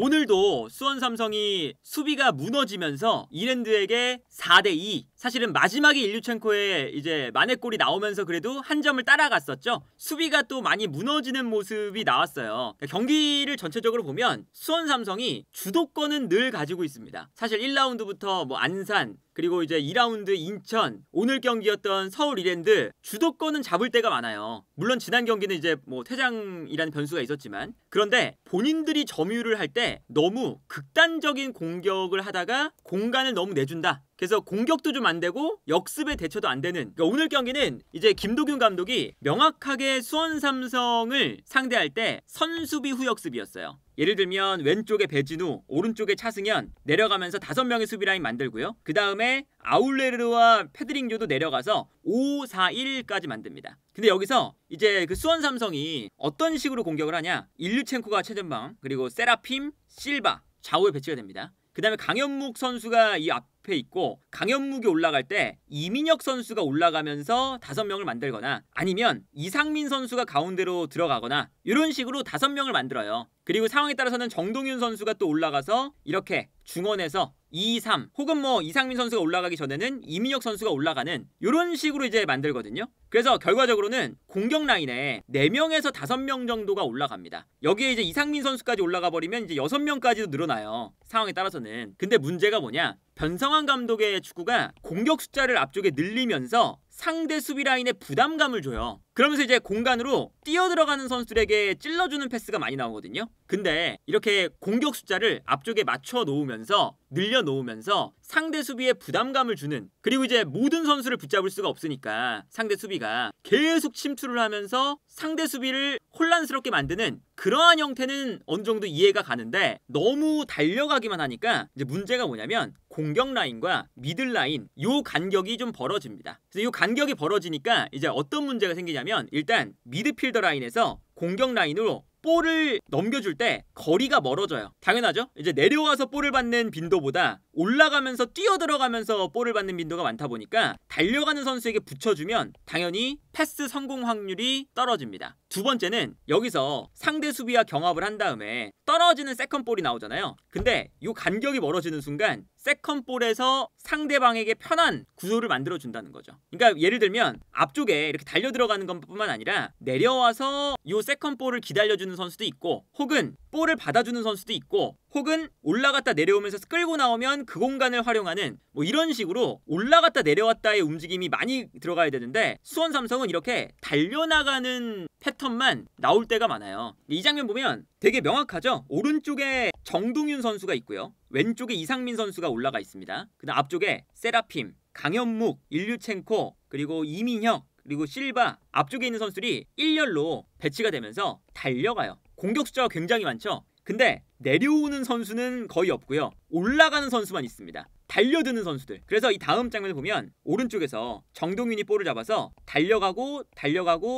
오늘도 수원 삼성이 수비가 무너지면서 이랜드에게 4대2, 사실은 마지막에 일류첸코의 이제 만회골이 나오면서 그래도 한 점을 따라갔었죠. 수비가 또 많이 무너지는 모습이 나왔어요. 경기를 전체적으로 보면 수원 삼성이 주도권은 늘 가지고 있습니다. 사실 1라운드부터 뭐 안산, 그리고 이제 2라운드 인천, 오늘 경기였던 서울 이랜드 주도권은 잡을 때가 많아요. 물론 지난 경기는 이제 뭐 퇴장이라는 변수가 있었지만, 그런데 본인들이 점유를 할 때 너무 극단적인 공격을 하다가 공간을 너무 내준다. 그래서 공격도 좀 안 되고 역습에 대처도 안 되는, 그러니까 오늘 경기는 이제 김도균 감독이 명확하게 수원 삼성을 상대할 때 선수비 후역습이었어요. 예를 들면 왼쪽에 배진우, 오른쪽에 차승현 내려가면서 5명의 수비라인 만들고요. 그 다음에 아울레르와 페드링조도 내려가서 5-4-1까지 만듭니다. 근데 여기서 이제 그 수원 삼성이 어떤 식으로 공격을 하냐, 일류첸코가 최전방, 그리고 세라핌, 실바 좌우에 배치가 됩니다. 그 다음에 강현묵 선수가 이 앞에 있고, 강현묵이 올라갈 때 이민혁 선수가 올라가면서 5명을 만들거나, 아니면 이상민 선수가 가운데로 들어가거나, 이런 식으로 5명을 만들어요. 그리고 상황에 따라서는 정동윤 선수가 또 올라가서 이렇게 중원에서 2-3, 혹은 뭐 이상민 선수가 올라가기 전에는 이민혁 선수가 올라가는, 이런 식으로 이제 만들거든요. 그래서 결과적으로는 공격 라인에 4명에서 5명 정도가 올라갑니다. 여기에 이제 이상민 선수까지 올라가 버리면 이제 6명까지도 늘어나요, 상황에 따라서는. 근데 문제가 뭐냐, 변성환 감독의 축구가 공격 숫자를 앞쪽에 늘리면서 상대 수비 라인에 부담감을 줘요. 그러면서 이제 공간으로 뛰어들어가는 선수들에게 찔러주는 패스가 많이 나오거든요. 근데 이렇게 공격 숫자를 앞쪽에 맞춰 놓으면서, 늘려 놓으면서 상대 수비에 부담감을 주는, 그리고 이제 모든 선수를 붙잡을 수가 없으니까 상대 수비가 계속 침투를 하면서 상대 수비를 혼란스럽게 만드는 그러한 형태는 어느 정도 이해가 가는데, 너무 달려가기만 하니까 이제 문제가 뭐냐면 공격 라인과 미들 라인 요 간격이 좀 벌어집니다. 그래서 요 간격이 벌어지니까 이제 어떤 문제가 생기냐면, 일단 미드필더 라인에서 공격 라인으로 볼을 넘겨줄 때 거리가 멀어져요. 당연하죠. 이제 내려와서 볼을 받는 빈도보다 올라가면서 뛰어들어가면서 볼을 받는 빈도가 많다 보니까 달려가는 선수에게 붙여주면 당연히 패스 성공 확률이 떨어집니다. 두 번째는 여기서 상대 수비와 경합을 한 다음에 떨어지는 세컨볼이 나오잖아요. 근데 이 간격이 멀어지는 순간 세컨볼에서 상대방에게 편한 구도를 만들어준다는 거죠. 그러니까 예를 들면 앞쪽에 이렇게 달려 들어가는 것뿐만 아니라 내려와서 이 세컨볼을 기다려주는 선수도 있고, 혹은 볼을 받아주는 선수도 있고, 혹은 올라갔다 내려오면서 끌고 나오면 그 공간을 활용하는, 뭐 이런 식으로 올라갔다 내려왔다의 움직임이 많이 들어가야 되는데, 수원 삼성은 이렇게 달려나가는 패턴만 나올 때가 많아요. 이 장면 보면 되게 명확하죠. 오른쪽에 정동윤 선수가 있고요, 왼쪽에 이상민 선수가 올라가 있습니다. 그다음 앞쪽에 세라핌, 강현묵, 일류첸코, 그리고 이민혁, 그리고 실바, 앞쪽에 있는 선수들이 1열로 배치가 되면서 달려가요. 공격 숫자가 굉장히 많죠. 근데 내려오는 선수는 거의 없고요, 올라가는 선수만 있습니다. 달려드는 선수들. 그래서 이 다음 장면을 보면 오른쪽에서 정동윤이 볼을 잡아서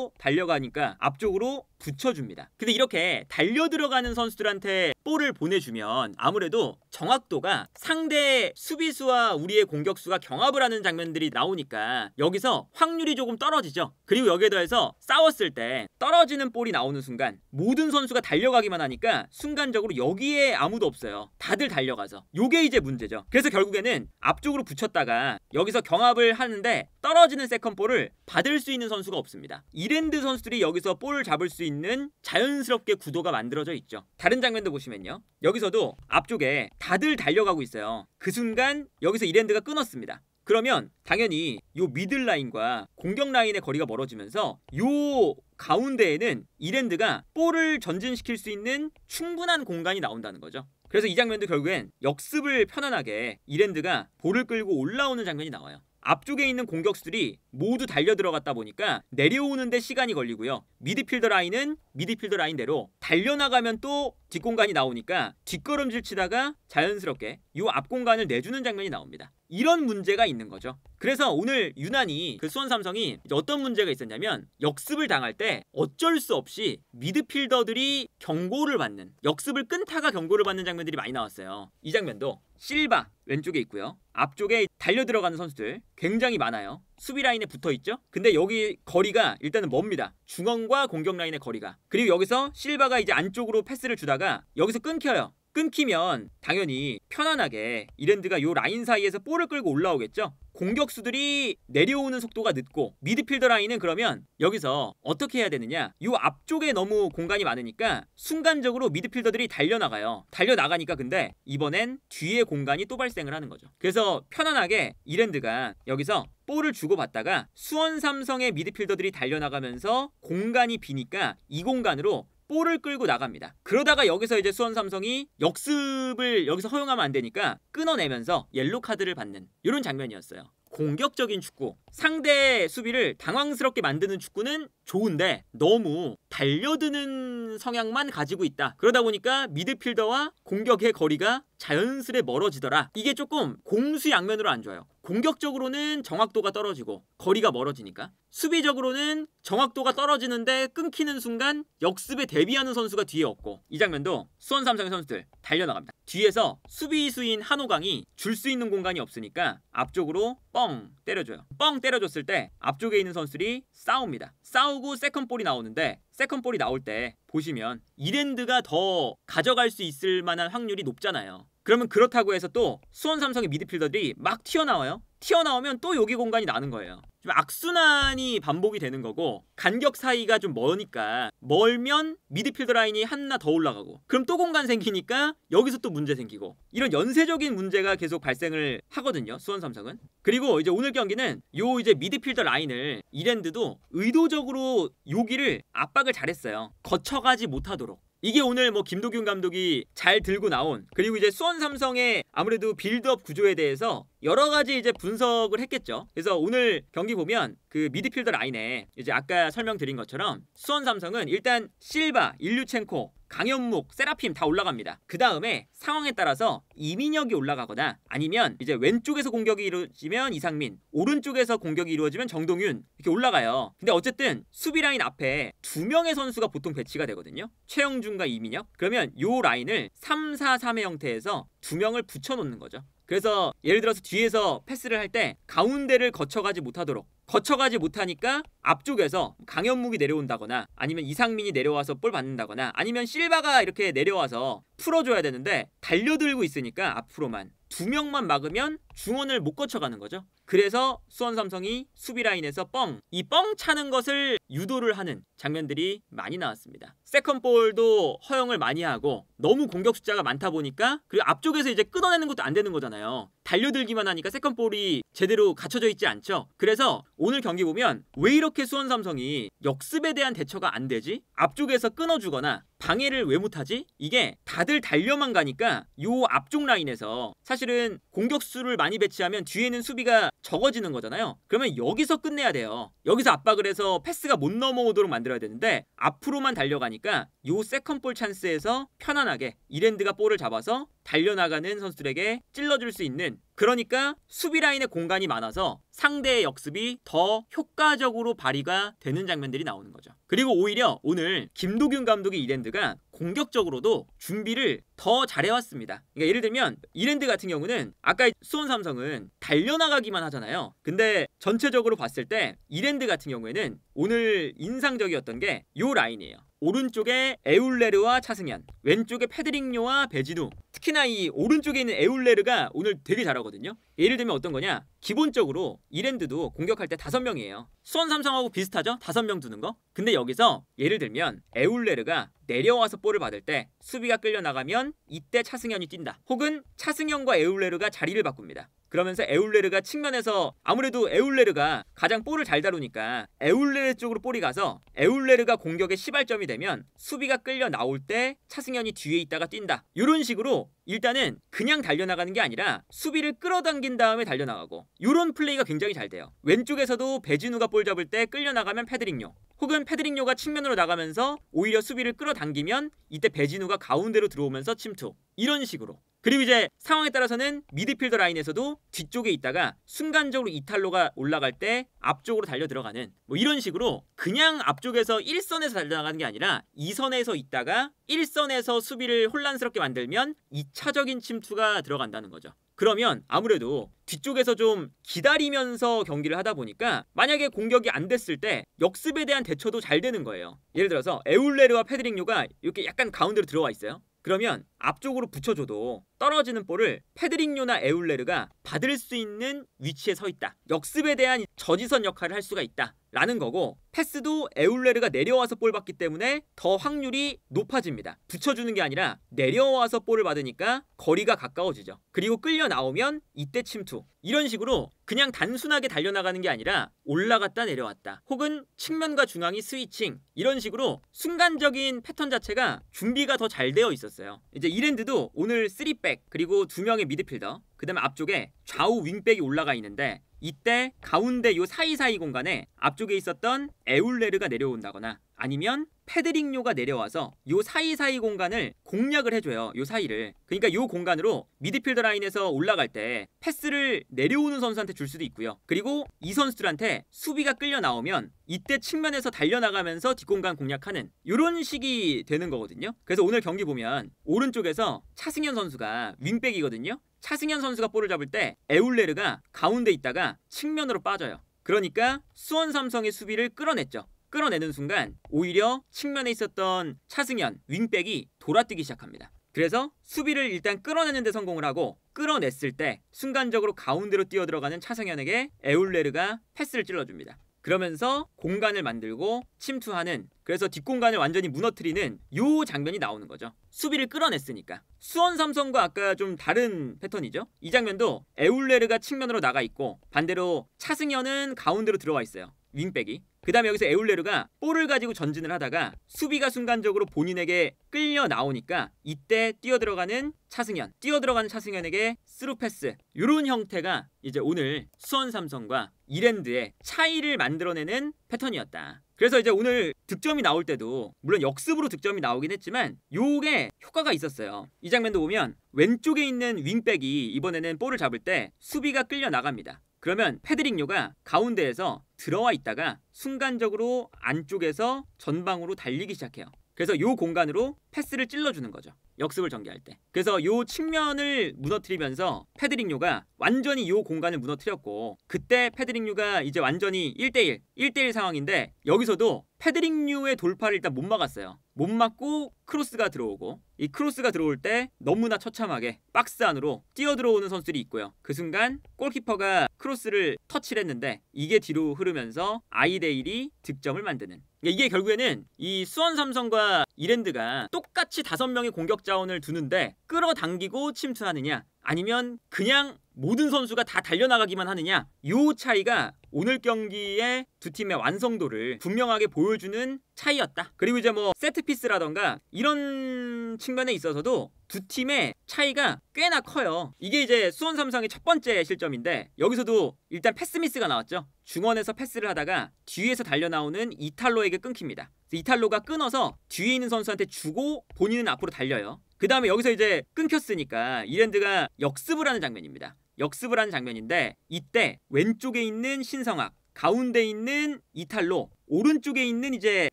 달려가니까 앞쪽으로 붙여줍니다. 근데 이렇게 달려 들어가는 선수들한테 볼을 보내주면 아무래도 정확도가 상대 수비수와 우리의 공격수가 경합을 하는 장면들이 나오니까 여기서 확률이 조금 떨어지죠. 그리고 여기에 더해서 싸웠을 때 떨어지는 볼이 나오는 순간 모든 선수가 달려가기만 하니까 순간적으로 여기에 아무도 없어요. 다들 달려가서. 요게 이제 문제죠. 그래서 결국에는 앞쪽으로 붙였다가 여기서 경합을 하는데 떨어지는 세컨볼을 받을 수 있는 선수가 없습니다. 이랜드 선수들이 여기서 볼을 잡을 수 있는 자연스럽게 구도가 만들어져 있죠. 다른 장면도 보시면요, 여기서도 앞쪽에 다들 달려가고 있어요. 그 순간 여기서 이랜드가 끊었습니다. 그러면 당연히 요 미들 라인과 공격 라인의 거리가 멀어지면서 요 가운데에는 이랜드가 볼을 전진시킬 수 있는 충분한 공간이 나온다는 거죠. 그래서 이 장면도 결국엔 역습을 편안하게 이랜드가 볼을 끌고 올라오는 장면이 나와요. 앞쪽에 있는 공격수들이 모두 달려 들어갔다 보니까 내려오는데 시간이 걸리고요, 미드필더 라인은 미드필더 라인대로 달려나가면 또 뒷공간이 나오니까 뒷걸음질 치다가 자연스럽게 이 앞공간을 내주는 장면이 나옵니다. 이런 문제가 있는 거죠. 그래서 오늘 유난히 그 수원 삼성이 어떤 문제가 있었냐면, 역습을 당할 때 어쩔 수 없이 미드필더들이 경고를 받는, 역습을 끊다가 경고를 받는 장면들이 많이 나왔어요. 이 장면도 실바 왼쪽에 있고요, 앞쪽에 달려 들어가는 선수들 굉장히 많아요. 수비 라인에 붙어있죠. 근데 여기 거리가 일단은 멉니다. 중원과 공격 라인의 거리가. 그리고 여기서 실바가 이제 안쪽으로 패스를 주다가 여기서 끊겨요. 끊기면 당연히 편안하게 이랜드가 요 라인 사이에서 볼을 끌고 올라오겠죠. 공격수들이 내려오는 속도가 늦고 미드필더 라인은 그러면 여기서 어떻게 해야 되느냐, 요 앞쪽에 너무 공간이 많으니까 순간적으로 미드필더들이 달려나가요. 달려나가니까 근데 이번엔 뒤에 공간이 또 발생을 하는 거죠. 그래서 편안하게 이랜드가 여기서 볼을 주고받다가 수원 삼성의 미드필더들이 달려나가면서 공간이 비니까 이 공간으로 볼을 끌고 나갑니다. 그러다가 여기서 이제 수원 삼성이 역습을 여기서 허용하면 안 되니까 끊어내면서 옐로 카드를 받는 이런 장면이었어요. 공격적인 축구, 상대 수비를 당황스럽게 만드는 축구는 좋은데 너무 달려드는 성향만 가지고 있다. 그러다 보니까 미드필더와 공격의 거리가 자연스레 멀어지더라. 이게 조금 공수양면으로 안 좋아요. 공격적으로는 정확도가 떨어지고 거리가 멀어지니까, 수비적으로는 정확도가 떨어지는데 끊기는 순간 역습에 대비하는 선수가 뒤에 없고, 이 장면도 수원 삼성의 선수들 달려나갑니다. 뒤에서 수비수인 한호강이 줄 수 있는 공간이 없으니까 앞쪽으로 뻥 때려줘요. 뻥 때려줬을 때 앞쪽에 있는 선수들이 싸웁니다. 싸우고 세컨볼이 나오는데, 세컨볼이 나올 때 보시면 이랜드가 더 가져갈 수 있을 만한 확률이 높잖아요. 그러면 그렇다고 해서 또 수원 삼성의 미드필더들이 막 튀어나와요. 튀어나오면 또 여기 공간이 나는 거예요. 좀 악순환이 반복이 되는 거고, 간격 사이가 좀 머니까 멀면 미드필더 라인이 하나 더 올라가고, 그럼 또 공간 생기니까 여기서 또 문제 생기고, 이런 연쇄적인 문제가 계속 발생을 하거든요, 수원 삼성은. 그리고 이제 오늘 경기는 요 이제 미드필더 라인을 이랜드도 의도적으로 여기를 압박을 잘했어요. 거쳐가지 못하도록. 이게 오늘 뭐 김도균 감독이 잘 들고 나온, 그리고 이제 수원 삼성의 아무래도 빌드업 구조에 대해서 여러 가지 이제 분석을 했겠죠. 그래서 오늘 경기 보면 그 미드필더 라인에 이제 아까 설명드린 것처럼 수원 삼성은 일단 실바, 일류첸코, 강현묵, 세라핌 다 올라갑니다. 그 다음에 상황에 따라서 이민혁이 올라가거나, 아니면 이제 왼쪽에서 공격이 이루어지면 이상민, 오른쪽에서 공격이 이루어지면 정동윤, 이렇게 올라가요. 근데 어쨌든 수비 라인 앞에 두 명의 선수가 보통 배치가 되거든요. 최영준과 이민혁. 그러면 요 라인을 3-4-3의 형태에서 두 명을 붙여놓는 거죠. 그래서 예를 들어서 뒤에서 패스를 할 때 가운데를 거쳐가지 못하도록, 거쳐가지 못하니까 앞쪽에서 강현묵이 내려온다거나, 아니면 이상민이 내려와서 볼 받는다거나, 아니면 실바가 이렇게 내려와서 풀어줘야 되는데 달려들고 있으니까 앞으로만 두 명만 막으면 중원을 못 거쳐가는 거죠. 그래서 수원 삼성이 수비 라인에서 이 뻥 차는 것을 유도를 하는 장면들이 많이 나왔습니다. 세컨볼도 허용을 많이 하고, 너무 공격 숫자가 많다 보니까, 그리고 앞쪽에서 이제 끊어내는 것도 안 되는 거잖아요. 달려들기만 하니까 세컨볼이 제대로 갖춰져 있지 않죠. 그래서 오늘 경기 보면 왜 이렇게 수원 삼성이 역습에 대한 대처가 안 되지? 앞쪽에서 끊어주거나 방해를 왜 못하지? 이게 다들 달려만 가니까 요 앞쪽 라인에서 사실은 공격수를 많이 배치하면 뒤에는 수비가 적어지는 거잖아요. 그러면 여기서 끝내야 돼요. 여기서 압박을 해서 패스가 못 넘어오도록 만들어야 되는데, 앞으로만 달려가니까 요 세컨볼 찬스에서 편안하게 이랜드가 볼을 잡아서 달려나가는 선수들에게 찔러줄 수 있는, 그러니까 수비 라인에 공간이 많아서 상대의 역습이 더 효과적으로 발휘가 되는 장면들이 나오는 거죠. 그리고 오히려 오늘 김도균 감독의 이랜드가 공격적으로도 준비를 더 잘해왔습니다. 그러니까 예를 들면 이랜드 같은 경우는 아까 수원 삼성은 달려나가기만 하잖아요. 근데 전체적으로 봤을 때 이랜드 같은 경우에는 오늘 인상적이었던 게 요 라인이에요. 오른쪽에 에울레르와 차승현, 왼쪽에 페드링요와 배진우. 특히나 이 오른쪽에 있는 에울레르가 오늘 되게 잘하거든요. 예를 들면 어떤 거냐, 기본적으로 이랜드도 공격할 때 5명이에요. 수원 삼성하고 비슷하죠? 5명 두는 거. 근데 여기서 예를 들면 에울레르가 내려와서 볼을 받을 때 수비가 끌려나가면 이때 차승현이 뛴다. 혹은 차승현과 에울레르가 자리를 바꿉니다. 그러면서 에울레르가 측면에서, 아무래도 에울레르가 가장 볼을 잘 다루니까 에울레르 쪽으로 볼이 가서 에울레르가 공격의 시발점이 되면 수비가 끌려 나올 때 차승현이 뒤에 있다가 뛴다. 이런 식으로 일단은 그냥 달려나가는 게 아니라 수비를 끌어당긴 다음에 달려나가고, 이런 플레이가 굉장히 잘 돼요. 왼쪽에서도 배진우가 볼 잡을 때 끌려나가면 페드링요, 혹은 페드링요가 측면으로 나가면서 오히려 수비를 끌어당기면 이때 배진우가 가운데로 들어오면서 침투, 이런 식으로. 그리고 이제 상황에 따라서는 미드필더 라인에서도 뒤쪽에 있다가 순간적으로 이탈로가 올라갈 때 앞쪽으로 달려 들어가는, 뭐 이런 식으로 그냥 앞쪽에서 1선에서 달려나가는 게 아니라 2선에서 있다가 1선에서 수비를 혼란스럽게 만들면 2차적인 침투가 들어간다는 거죠. 그러면 아무래도 뒤쪽에서 좀 기다리면서 경기를 하다 보니까 만약에 공격이 안 됐을 때 역습에 대한 대처도 잘 되는 거예요. 예를 들어서 에울레르와 페드링요가 이렇게 약간 가운데로 들어와 있어요. 그러면 앞쪽으로 붙여줘도 떨어지는 볼을 페드리뇨나 에울레르가 받을 수 있는 위치에 서 있다. 역습에 대한 저지선 역할을 할 수가 있다 라는 거고, 패스도 에울레르가 내려와서 볼 받기 때문에 더 확률이 높아집니다. 붙여주는 게 아니라 내려와서 볼을 받으니까 거리가 가까워지죠. 그리고 끌려 나오면 이때 침투. 이런 식으로 그냥 단순하게 달려나가는 게 아니라 올라갔다 내려왔다, 혹은 측면과 중앙이 스위칭, 이런 식으로 순간적인 패턴 자체가 준비가 더 잘 되어 있었어요. 이제 이랜드도 오늘 3백 그리고 2명의 미드필더, 그 다음에 앞쪽에 좌우 윙백이 올라가 있는데, 이때 가운데 요 사이사이 공간에 앞쪽에 있었던 에울레르가 내려온다거나 아니면 페드리뇨가 내려와서 요 사이사이 공간을 공략을 해줘요. 요 사이를. 그러니까 요 공간으로 미드필더 라인에서 올라갈 때 패스를 내려오는 선수한테 줄 수도 있고요. 그리고 이 선수들한테 수비가 끌려 나오면 이때 측면에서 달려나가면서 뒷공간 공략하는 요런 식이 되는 거거든요. 그래서 오늘 경기 보면 오른쪽에서 차승현 선수가 윙백이거든요. 차승현 선수가 볼을 잡을 때 에울레르가 가운데 있다가 측면으로 빠져요. 그러니까 수원 삼성의 수비를 끌어냈죠. 끌어내는 순간 오히려 측면에 있었던 차승현 윙백이 돌아뛰기 시작합니다. 그래서 수비를 일단 끌어내는 데 성공을 하고, 끌어냈을 때 순간적으로 가운데로 뛰어들어가는 차승현에게 에울레르가 패스를 찔러줍니다. 그러면서 공간을 만들고 침투하는, 그래서 뒷공간을 완전히 무너뜨리는 요 장면이 나오는 거죠. 수비를 끌어냈으니까. 수원 삼성과 아까 좀 다른 패턴이죠. 이 장면도 에울레르가 측면으로 나가 있고 반대로 차승현은 가운데로 들어와 있어요. 윙백이. 그 다음에 여기서 에울레르가 볼을 가지고 전진을 하다가 수비가 순간적으로 본인에게 끌려 나오니까 이때 뛰어들어가는 차승현에게 스루 패스, 이런 형태가 이제 오늘 수원 삼성과 이랜드의 차이를 만들어내는 패턴이었다. 그래서 이제 오늘 득점이 나올 때도 물론 역습으로 득점이 나오긴 했지만 요게 효과가 있었어요. 이 장면도 보면 왼쪽에 있는 윙백이 이번에는 볼을 잡을 때 수비가 끌려 나갑니다. 그러면 페드리뇨가 가운데에서 들어와 있다가 순간적으로 안쪽에서 전방으로 달리기 시작해요. 그래서 요 공간으로 패스를 찔러주는 거죠. 역습을 전개할 때. 그래서 요 측면을 무너뜨리면서 페드리뇨가 완전히 요 공간을 무너뜨렸고, 그때 페드리뇨가 이제 완전히 1대1 상황인데, 여기서도 페드리뇨의 돌파를 일단 못 막았어요. 못 막고 크로스가 들어오고, 이 크로스가 들어올 때 너무나 처참하게 박스 안으로 뛰어들어오는 선수들이 있고요. 그 순간 골키퍼가 크로스를 터치를 했는데 이게 뒤로 흐르면서 아이데일이 득점을 만드는, 이게 결국에는 이 수원 삼성과 이랜드가 똑같이 5명의 공격 자원을 두는데 끌어당기고 침투하느냐, 아니면 그냥 모든 선수가 다 달려나가기만 하느냐, 요 차이가 오늘 경기의 두 팀의 완성도를 분명하게 보여주는 차이였다. 그리고 이제 뭐 세트피스라던가 이런 측면에 있어서도 두 팀의 차이가 꽤나 커요. 이게 이제 수원 삼성의 첫 번째 실점인데, 여기서도 일단 패스 미스가 나왔죠. 중원에서 패스를 하다가 뒤에서 달려나오는 이탈로에게 끊깁니다. 이탈로가 끊어서 뒤에 있는 선수한테 주고 본인은 앞으로 달려요. 그 다음에 여기서 이제 끊겼으니까 이랜드가 역습을 하는 장면입니다. 역습을 하는 장면인데, 이때 왼쪽에 있는 신성학, 가운데 있는 이탈로, 오른쪽에 있는 이제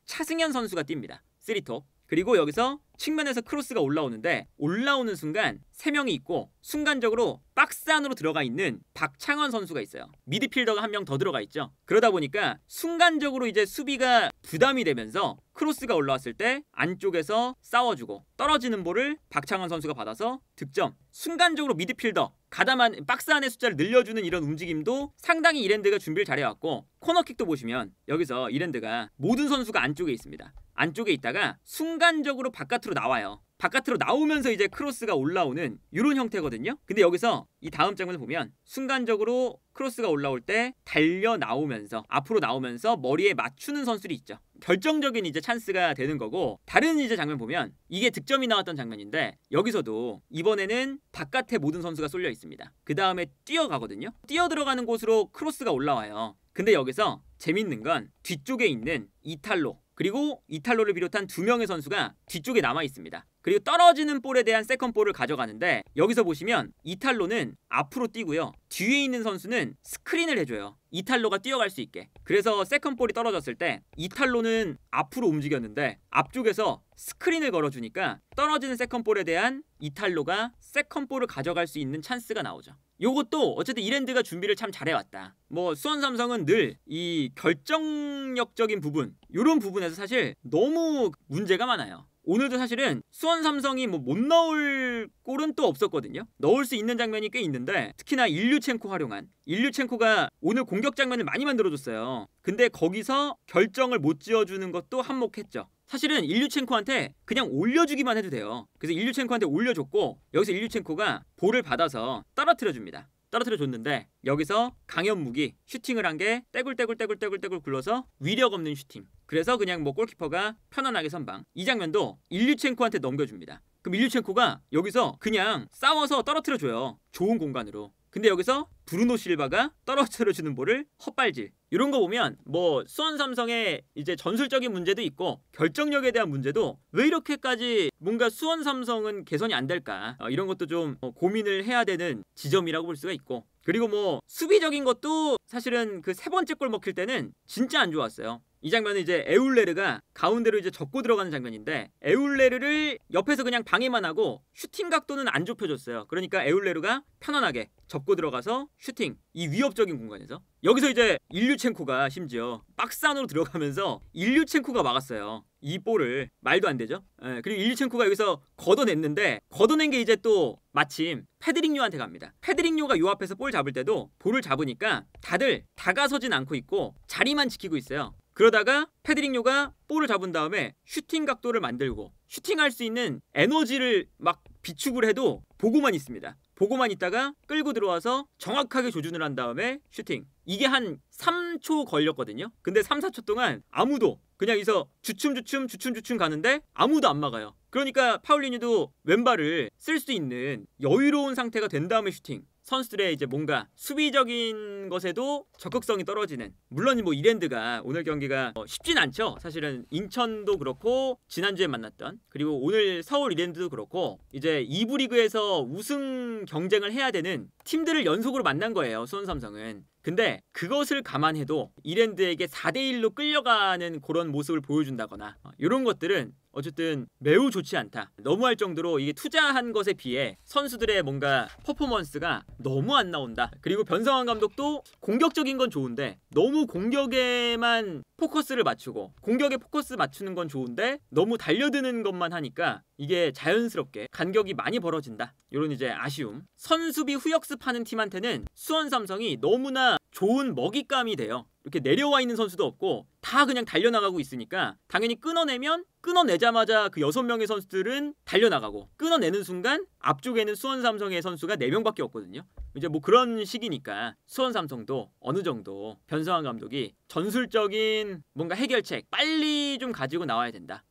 차승현 선수가 뜁니다. 3톱. 그리고 여기서 측면에서 크로스가 올라오는데, 올라오는 순간 3명이 있고 순간적으로 박스 안으로 들어가 있는 박창원 선수가 있어요. 미드필더가 1명 더 들어가 있죠. 그러다 보니까 순간적으로 이제 수비가 부담이 되면서 크로스가 올라왔을 때 안쪽에서 싸워주고 떨어지는 볼을 박창원 선수가 받아서 득점. 순간적으로 미드필더 가담한 박스 안의 숫자를 늘려주는 이런 움직임도 상당히 이랜드가 준비를 잘해왔고, 코너킥도 보시면 여기서 이랜드가 모든 선수가 안쪽에 있습니다. 안쪽에 있다가 순간적으로 바깥으로 나와요. 바깥으로 나오면서 이제 크로스가 올라오는 이런 형태거든요. 근데 여기서 이 다음 장면을 보면 순간적으로 크로스가 올라올 때 달려 나오면서 앞으로 나오면서 머리에 맞추는 선수들이 있죠. 결정적인 이제 찬스가 되는 거고, 다른 이제 장면 보면 이게 득점이 나왔던 장면인데, 여기서도 이번에는 바깥에 모든 선수가 쏠려 있습니다. 그 다음에 뛰어가거든요. 뛰어 들어가는 곳으로 크로스가 올라와요. 근데 여기서 재밌는 건 뒤쪽에 있는 이탈로, 그리고 이탈로를 비롯한 2명의 선수가 뒤쪽에 남아 있습니다. 그리고 떨어지는 볼에 대한 세컨볼을 가져가는데, 여기서 보시면 이탈로는 앞으로 뛰고요. 뒤에 있는 선수는 스크린을 해줘요. 이탈로가 뛰어갈 수 있게. 그래서 세컨볼이 떨어졌을 때 이탈로는 앞으로 움직였는데 앞쪽에서 스크린을 걸어주니까 떨어지는 세컨볼에 대한 이탈로가 세컨볼을 가져갈 수 있는 찬스가 나오죠. 요것도 어쨌든 이랜드가 준비를 참 잘해왔다. 뭐 수원 삼성은 늘 이 결정력적인 부분, 요런 부분에서 사실 너무 문제가 많아요. 오늘도 사실은 수원 삼성이 뭐 못 넣을 골은 또 없었거든요. 넣을 수 있는 장면이 꽤 있는데 특히나 일류첸코 활용한 일류첸코가 오늘 공격 장면을 많이 만들어줬어요. 근데 거기서 결정을 못 지어주는 것도 한몫했죠. 사실은 일류첸코한테 그냥 올려주기만 해도 돼요. 그래서 일류첸코한테 올려줬고 여기서 일류첸코가 볼을 받아서 떨어뜨려줍니다. 떨어뜨려줬는데 여기서 강현묵이 슈팅을 한 게 떼굴떼굴 굴러서 위력 없는 슈팅. 그래서 그냥 뭐 골키퍼가 편안하게 선방. 이 장면도 일류첸코한테 넘겨줍니다. 그럼 일류첸코가 여기서 그냥 싸워서 떨어뜨려줘요. 좋은 공간으로. 근데 여기서 브루노 실바가 떨어뜨려주는 볼을 헛발질. 이런 거 보면 뭐 수원 삼성의 이제 전술적인 문제도 있고 결정력에 대한 문제도 왜 이렇게까지 뭔가 수원 삼성은 개선이 안 될까 이런 것도 좀 고민을 해야 되는 지점이라고 볼 수가 있고, 그리고 뭐 수비적인 것도 사실은 그 세 번째 골 먹힐 때는 진짜 안 좋았어요. 이 장면은 이제 에울레르가 가운데로 이제 접고 들어가는 장면인데 에울레르를 옆에서 그냥 방해만 하고 슈팅 각도는 안 좁혀줬어요. 그러니까 에울레르가 편안하게 접고 들어가서 슈팅, 이 위협적인 공간에서 여기서 이제 일류첸코가 심지어 박스 안으로 들어가면서 일류첸코가 막았어요. 이 볼을. 말도 안 되죠. 그리고 일류첸코가 여기서 걷어냈는데 걷어낸 게 이제 또 마침 페드링요한테 갑니다. 페드링요가 요 앞에서 볼 잡을 때도 볼을 잡으니까 다들 다가서진 않고 있고 자리만 지키고 있어요. 그러다가 페드링요가 볼을 잡은 다음에 슈팅 각도를 만들고 슈팅할 수 있는 에너지를 막 비축을 해도 보고만 있습니다. 보고만 있다가 끌고 들어와서 정확하게 조준을 한 다음에 슈팅. 이게 한 3초 걸렸거든요. 근데 3, 4초 동안 아무도 그냥 여기서 주춤 가는데 아무도 안 막아요. 그러니까 파울리뉴도 왼발을 쓸 수 있는 여유로운 상태가 된 다음에 슈팅. 선수들의 이제 뭔가 수비적인 것에도 적극성이 떨어지는, 물론 뭐 이랜드가 오늘 경기가 쉽진 않죠. 사실은 인천도 그렇고 지난주에 만났던, 그리고 오늘 서울 이랜드도 그렇고 이제 2부 리그에서 우승 경쟁을 해야 되는 팀들을 연속으로 만난 거예요, 수원 삼성은. 근데 그것을 감안해도 이랜드에게 4대1로 끌려가는 그런 모습을 보여준다거나 이런 것들은 어쨌든 매우 좋지 않다. 너무할 정도로 이게 투자한 것에 비해 선수들의 뭔가 퍼포먼스가 너무 안 나온다. 그리고 변성환 감독도 공격적인 건 좋은데 너무 공격에만 포커스를 맞추고, 공격에 포커스 맞추는 건 좋은데 너무 달려드는 것만 하니까 이게 자연스럽게 간격이 많이 벌어진다. 이런 이제 아쉬움. 선수비 후역습하는 팀한테는 수원 삼성이 너무나 좋은 먹잇감이 돼요. 이렇게 내려와 있는 선수도 없고 다 그냥 달려나가고 있으니까 당연히 끊어내면 끊어내자마자 그 6명의 선수들은 달려나가고, 끊어내는 순간 앞쪽에는 수원 삼성의 선수가 4명밖에 없거든요. 이제 뭐 그런 식이니까 수원 삼성도 어느 정도 변성환 감독이 전술적인 뭔가 해결책 빨리 좀 가지고 나와야 된다.